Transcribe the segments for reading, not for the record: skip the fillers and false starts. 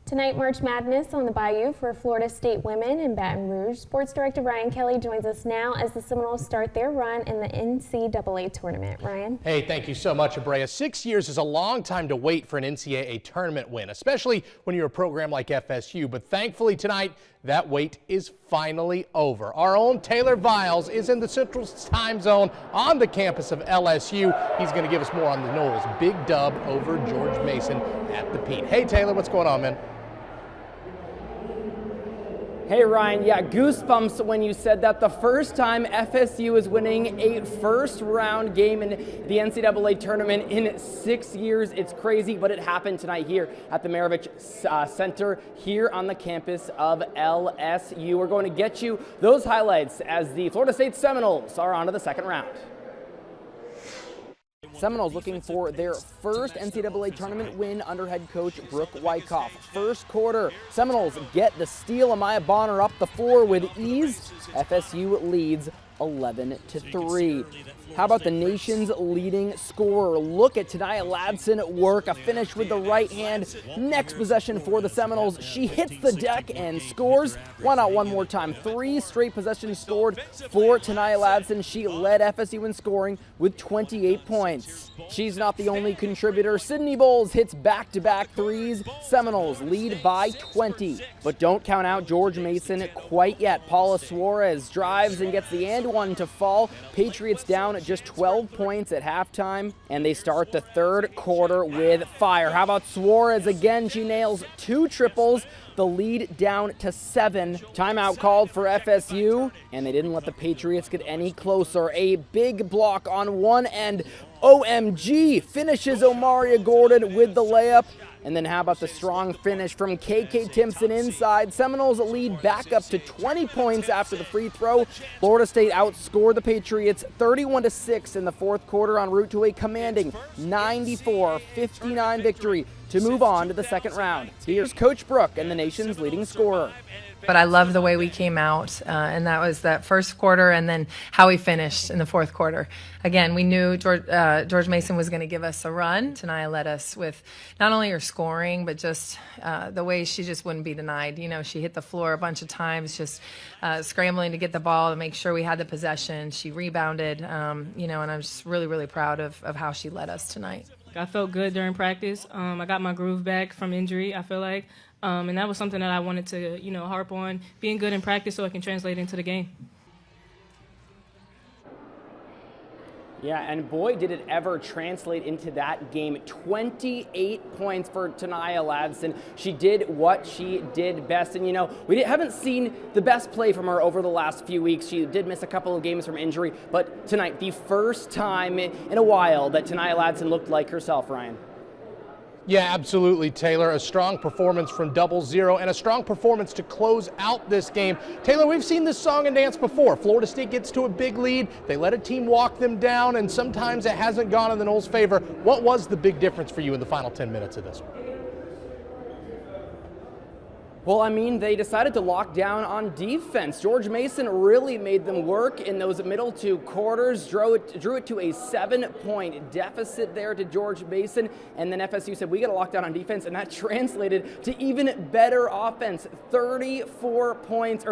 Tonight, March Madness on the Bayou for Florida State women in Baton Rouge. Sports Director Ryan Kelly joins us now as the Seminoles start their run in the NCAA Tournament. Ryan? Hey, thank you so much, Abrea. 6 years is a long time to wait for an NCAA Tournament win, especially when you're a program like FSU. But thankfully tonight, that wait is finally over. Our own Taylor Viles is in the Central Time Zone on the campus of LSU. He's going to give us more on the Noles' big dub over George Mason at the Pete. Hey, Taylor, what's going on, man? Hey Ryan, yeah, goosebumps when you said that. The first time FSU is winning a first round game in the NCAA tournament in 6 years. It's crazy, but it happened tonight here at the Maravich Center here on the campus of LSU. We're going to get you those highlights as the Florida State Seminoles are on to the second round. Seminoles looking for their first NCAA tournament win under head coach Brooke Wyckoff. First quarter, Seminoles get the steal. Amaya Bonner up the floor with ease. FSU leads 11-3. How about the nation's leading scorer? Look at Tania Ladson work, a finish with the right hand. Next possession for the Seminoles. She hits the deck and scores. Why not one more time? 3 straight possessions scored for Tania Ladson. She led FSU in scoring with 28 points. She's not the only contributor. Sydney Bowles hits back-to-back threes. Seminoles lead by 20. But don't count out George Mason quite yet. Paula Suarez drives and gets the and one to fall. Patriots down at just 12 points at halftime, and they start the third quarter with fire. How about Suarez again? She nails 2 triples. The lead down to 7. Timeout called for FSU, and they didn't let the Patriots get any closer. A big block on one end. OMG finishes Omaria Gordon with the layup. And then how about the strong finish from KK Timpson inside? Seminoles lead back up to 20 points after the free throw. Florida State outscored the Patriots 31-6 in the fourth quarter en route to a commanding 94-59 victory to move on to the second round. Here's Coach Brooke and the nation's leading scorer. But I love the way we came out, and that was that first quarter and then how we finished in the fourth quarter. Again, we knew George Mason was going to give us a run. Tania led us with not only her scoring, but just the way she just wouldn't be denied. You know, she hit the floor a bunch of times, just scrambling to get the ball to make sure we had the possession. She rebounded, you know, and I'm just really, really proud of how she led us tonight. I felt good during practice. I got my groove back from injury, I feel like. And that was something that I wanted to, you know, harp on, being good in practice so it can translate into the game. Yeah, and boy, did it ever translate into that game. 28 points for Tania Ladson. She did what she did best. And, you know, we haven't seen the best play from her over the last few weeks. She did miss a couple of games from injury. But tonight, the first time in a while that Tania Ladson looked like herself, Ryan. Yeah, absolutely, Taylor. A strong performance from 00 and a strong performance to close out this game. Taylor, we've seen this song and dance before. Florida State gets to a big lead. They let a team walk them down, and sometimes it hasn't gone in the Noles' favor. What was the big difference for you in the final 10 minutes of this one? Well, I mean, they decided to lock down on defense. George Mason really made them work in those middle 2 quarters, drew it to a 7-point deficit there to George Mason, and then FSU said, we got to lock down on defense, and that translated to even better offense. 31 points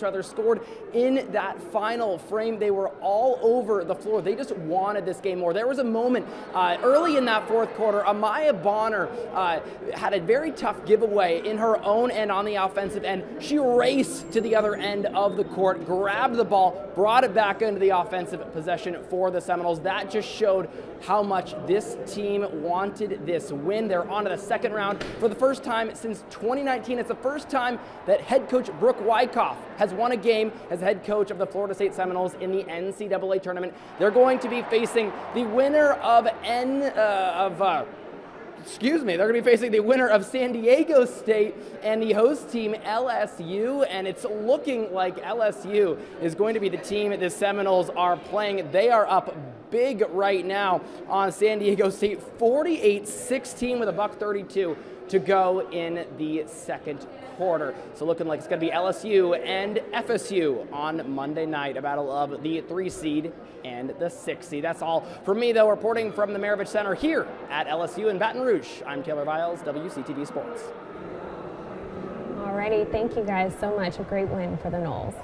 rather, scored in that final frame. They were all over the floor. They just wanted this game more. There was a moment early in that fourth quarter, Amaya Bonner had a very tough giveaway in her own end on the offensive end. She raced to the other end of the court, grabbed the ball, brought it back into the offensive possession for the Seminoles. That just showed how much this team wanted this win. They're on to the second round for the first time since 2019. It's the first time that head coach Brooke Wyckoff has won a game as head coach of the Florida State Seminoles in the NCAA tournament. They're going to be facing the winner of they're going to be facing the winner of San Diego State and the host team LSU, and it's looking like LSU is going to be the team the Seminoles are playing. They are up big right now on San Diego State, 48-16 with a $132 to go in the second quarter. So looking like it's going to be LSU and FSU on Monday night, a battle of the 3 seed and the 6 seed. That's all for me, though, reporting from the Maravich Center here at LSU in Baton Rouge. I'm Taylor Viles, WCTV Sports. Alrighty, thank you guys so much. A great win for the Noles.